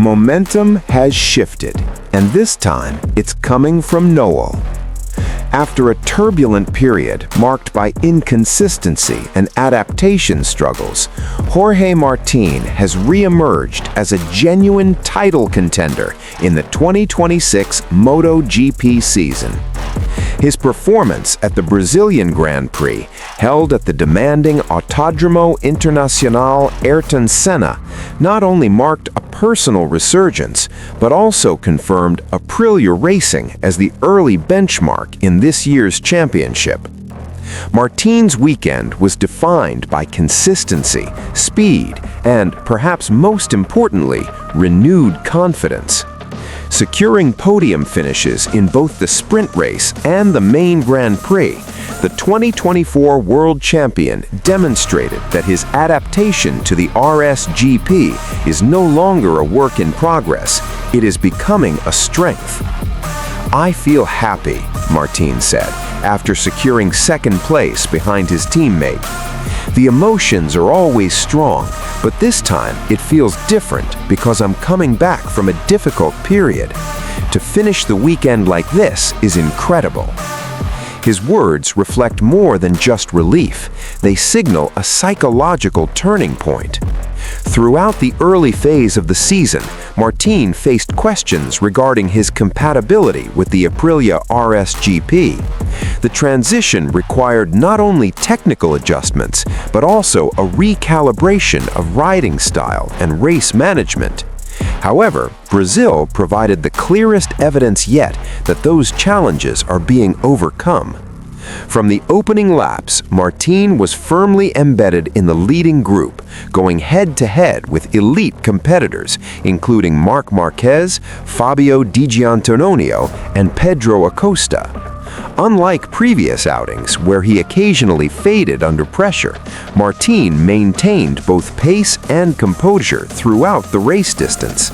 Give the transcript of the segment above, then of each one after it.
Momentum has shifted, and this time it's coming from Noel. After a turbulent period marked by inconsistency and adaptation struggles, Jorge Martin has re-emerged as a genuine title contender in the 2026 MotoGP season. His performance at the Brazilian Grand Prix, held at the demanding Autódromo Internacional Ayrton Senna, not only marked a personal resurgence, but also confirmed Aprilia Racing as the early benchmark in this year's championship. Martin's weekend was defined by consistency, speed, and, perhaps most importantly, renewed confidence. Securing podium finishes in both the sprint race and the main Grand Prix, the 2024 world champion demonstrated that his adaptation to the RSGP is no longer a work in progress, it is becoming a strength. "I feel happy," Martin said, after securing second place behind his teammate. "The emotions are always strong, but this time it feels different because I'm coming back from a difficult period. To finish the weekend like this is incredible." His words reflect more than just relief. They signal a psychological turning point. Throughout the early phase of the season, Martin faced questions regarding his compatibility with the Aprilia RSGP. The transition required not only technical adjustments, but also a recalibration of riding style and race management. However, Brazil provided the clearest evidence yet that those challenges are being overcome. From the opening laps, Martin was firmly embedded in the leading group, going head-to-head with elite competitors, including Marc Marquez, Fabio Di Giannantonio, and Pedro Acosta. Unlike previous outings, where he occasionally faded under pressure, Martin maintained both pace and composure throughout the race distance.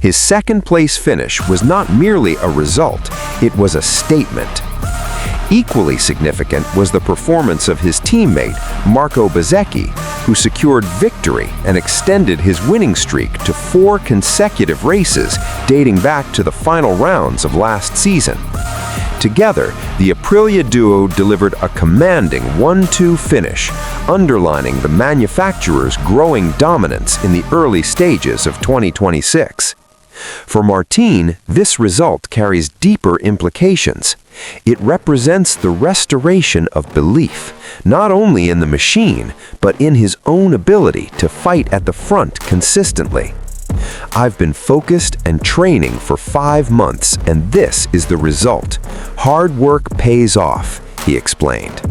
His second-place finish was not merely a result, it was a statement. Equally significant was the performance of his teammate, Marco Bezzecchi, who secured victory and extended his winning streak to 4 consecutive races dating back to the final rounds of last season. Together, the Aprilia duo delivered a commanding 1-2 finish, underlining the manufacturer's growing dominance in the early stages of 2026. For Martin, this result carries deeper implications. It represents the restoration of belief, not only in the machine, but in his own ability to fight at the front consistently. "I've been focused and training for 5 months, and this is the result. Hard work pays off," he explained.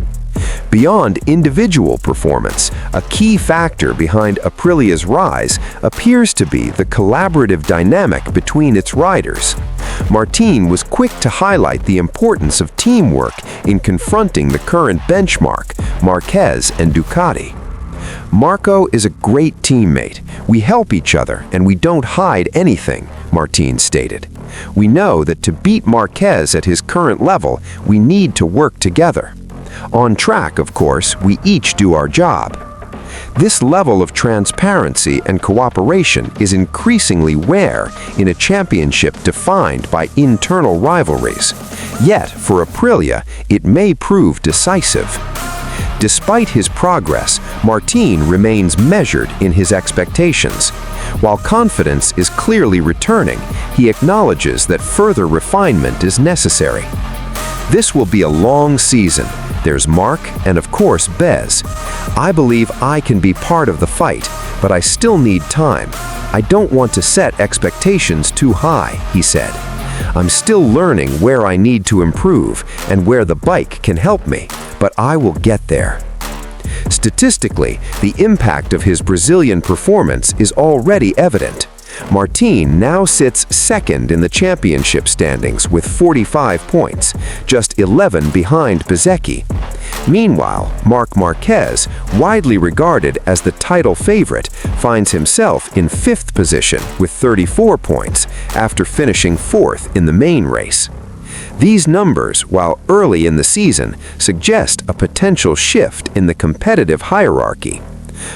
Beyond individual performance, a key factor behind Aprilia's rise appears to be the collaborative dynamic between its riders. Martin was quick to highlight the importance of teamwork in confronting the current benchmark, Marquez and Ducati. "Marco is a great teammate. We help each other and we don't hide anything," Martin stated. "We know that to beat Marquez at his current level, we need to work together. On track, of course, we each do our job." This level of transparency and cooperation is increasingly rare in a championship defined by internal rivalries. Yet, for Aprilia, it may prove decisive. Despite his progress, Martin remains measured in his expectations. While confidence is clearly returning, he acknowledges that further refinement is necessary. "This will be a long season. There's Marc and of course Bez. I believe I can be part of the fight, but I still need time. I don't want to set expectations too high," he said. "I'm still learning where I need to improve and where the bike can help me, but I will get there." Statistically, the impact of his Brazilian performance is already evident. Martin now sits second in the championship standings with 45 points, just 11 behind Bezzecchi. Meanwhile, Marc Marquez, widely regarded as the title favorite, finds himself in 5th position with 34 points after finishing 4th in the main race. These numbers, while early in the season, suggest a potential shift in the competitive hierarchy.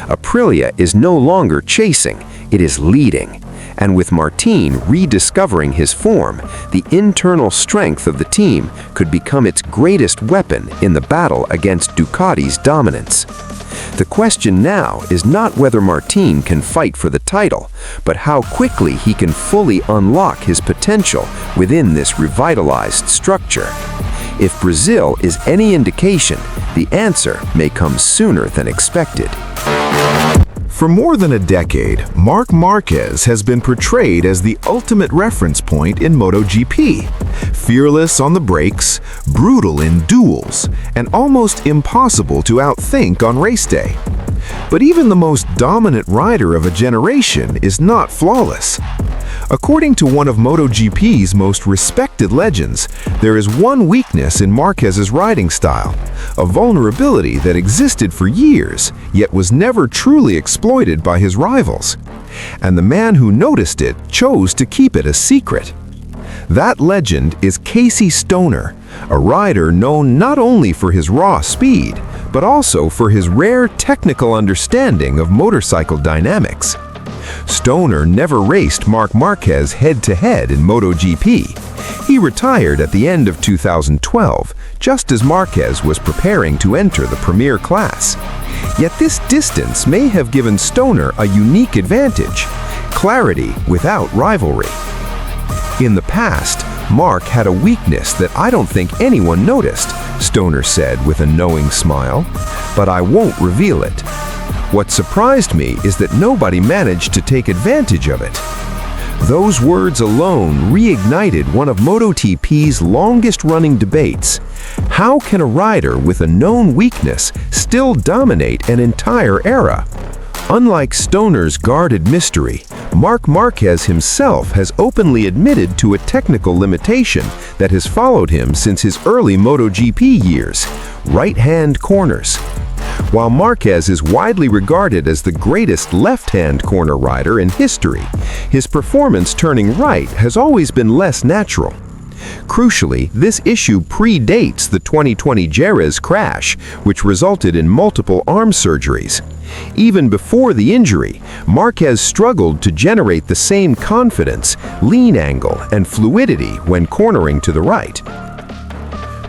Aprilia is no longer chasing, it is leading. And with Martin rediscovering his form, the internal strength of the team could become its greatest weapon in the battle against Ducati's dominance. The question now is not whether Martin can fight for the title, but how quickly he can fully unlock his potential within this revitalized structure. If Brazil is any indication, the answer may come sooner than expected. For more than a decade, Marc Marquez has been portrayed as the ultimate reference point in MotoGP. Fearless on the brakes, brutal in duels, and almost impossible to outthink on race day. But even the most dominant rider of a generation is not flawless. According to one of MotoGP's most respected legends, there is one weakness in Marquez's riding style, a vulnerability that existed for years, yet was never truly exploited by his rivals. And the man who noticed it chose to keep it a secret. That legend is Casey Stoner, a rider known not only for his raw speed, but also for his rare technical understanding of motorcycle dynamics. Stoner never raced Marc Marquez head-to-head in MotoGP. He retired at the end of 2012, just as Marquez was preparing to enter the premier class. Yet this distance may have given Stoner a unique advantage: clarity without rivalry. In the past, Marc had a weakness that I don't think anyone noticed, Stoner said with a knowing smile, but I won't reveal it. What surprised me is that nobody managed to take advantage of it. Those words alone reignited one of MotoGP's longest-running debates. How can a rider with a known weakness still dominate an entire era? Unlike Stoner's guarded mystery, Marc Marquez himself has openly admitted to a technical limitation that has followed him since his early MotoGP years: right-hand corners. While Marquez is widely regarded as the greatest left-hand corner rider in history, his performance turning right has always been less natural. Crucially, this issue predates the 2020 Jerez crash, which resulted in multiple arm surgeries. Even before the injury, Marquez struggled to generate the same confidence, lean angle, and fluidity when cornering to the right.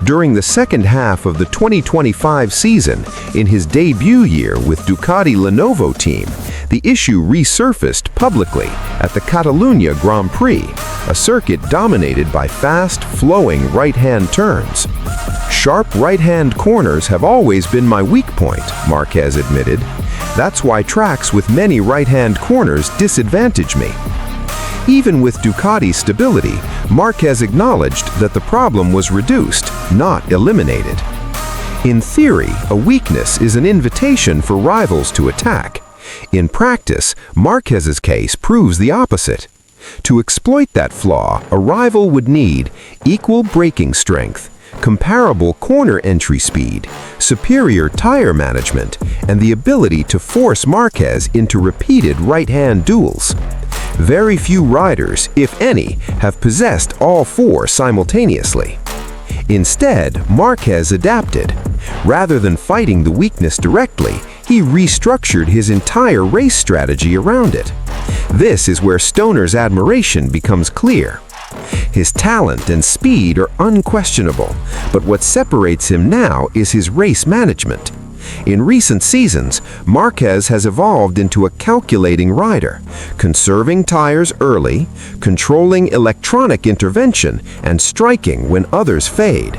During the second half of the 2025 season, in his debut year with Ducati Lenovo team, the issue resurfaced publicly at the Catalunya Grand Prix, a circuit dominated by fast, flowing right-hand turns. Sharp right-hand corners have always been my weak point, Marquez admitted. That's why tracks with many right-hand corners disadvantage me. Even with Ducati's stability, Marquez acknowledged that the problem was reduced, not eliminated. In theory, a weakness is an invitation for rivals to attack. In practice, Marquez's case proves the opposite. To exploit that flaw, a rival would need equal braking strength, comparable corner entry speed, superior tire management, and the ability to force Marquez into repeated right-hand duels. Very few riders, if any, have possessed all four simultaneously. Instead, Marquez adapted. Rather than fighting the weakness directly, he restructured his entire race strategy around it. This is where Stoner's admiration becomes clear. His talent and speed are unquestionable, but what separates him now is his race management. In recent seasons, Marquez has evolved into a calculating rider, conserving tires early, controlling electronic intervention, and striking when others fade.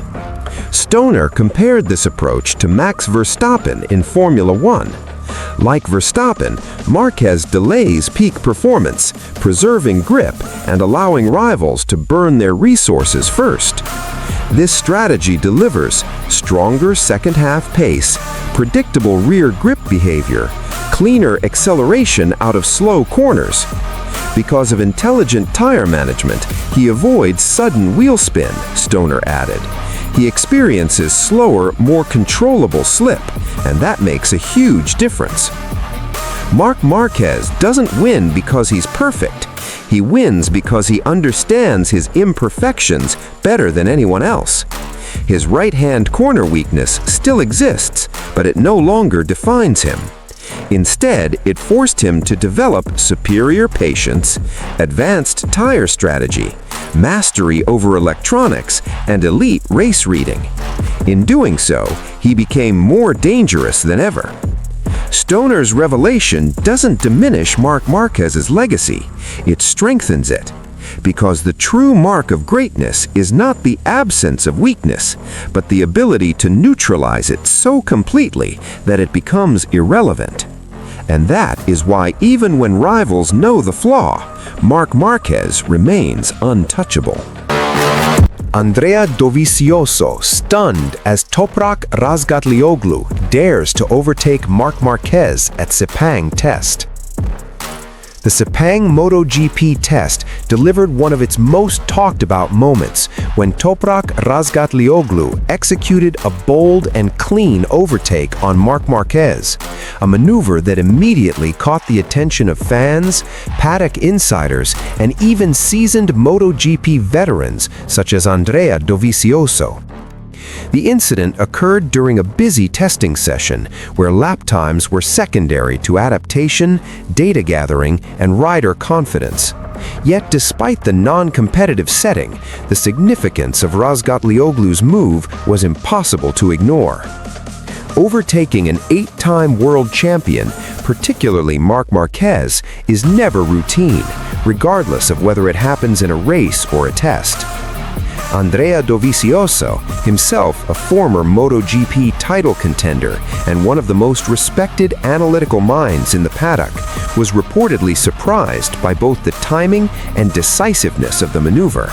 Stoner compared this approach to Max Verstappen in Formula One. Like Verstappen, Marquez delays peak performance, preserving grip and allowing rivals to burn their resources first. This strategy delivers stronger second-half pace, predictable rear grip behavior, cleaner acceleration out of slow corners. Because of intelligent tire management, he avoids sudden wheel spin, Stoner added. He experiences slower, more controllable slip, and that makes a huge difference. Marc Marquez doesn't win because he's perfect. He wins because he understands his imperfections better than anyone else. His right-hand corner weakness still exists, but it no longer defines him. Instead, it forced him to develop superior patience, advanced tire strategy, mastery over electronics, and elite race reading. In doing so, he became more dangerous than ever. Stoner's revelation doesn't diminish Marc Marquez's legacy, it strengthens it. Because the true mark of greatness is not the absence of weakness, but the ability to neutralize it so completely that it becomes irrelevant. And that is why even when rivals know the flaw, Marc Marquez remains untouchable. Andrea Dovizioso stunned as Toprak Razgatlioglu dares to overtake Marc Marquez at Sepang test. The Sepang MotoGP test delivered one of its most talked about moments when Toprak Razgatlioglu executed a bold and clean overtake on Marc Marquez, a maneuver that immediately caught the attention of fans, paddock insiders, and even seasoned MotoGP veterans such as Andrea Dovizioso. The incident occurred during a busy testing session where lap times were secondary to adaptation, data gathering, and rider confidence. Yet despite the non-competitive setting, the significance of Razgatlioglu's move was impossible to ignore. Overtaking an 8-time world champion, particularly Marc Marquez, is never routine, regardless of whether it happens in a race or a test. Andrea Dovizioso, himself a former MotoGP title contender and one of the most respected analytical minds in the paddock, was reportedly surprised by both the timing and decisiveness of the maneuver.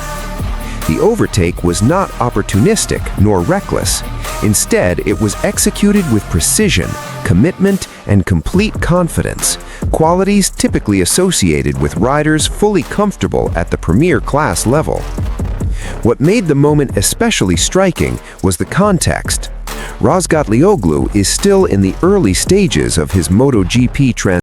The overtake was not opportunistic nor reckless. Instead, it was executed with precision, commitment, and complete confidence, qualities typically associated with riders fully comfortable at the premier class level. What made the moment especially striking was the context. Razgatlioglu is still in the early stages of his MotoGP transition.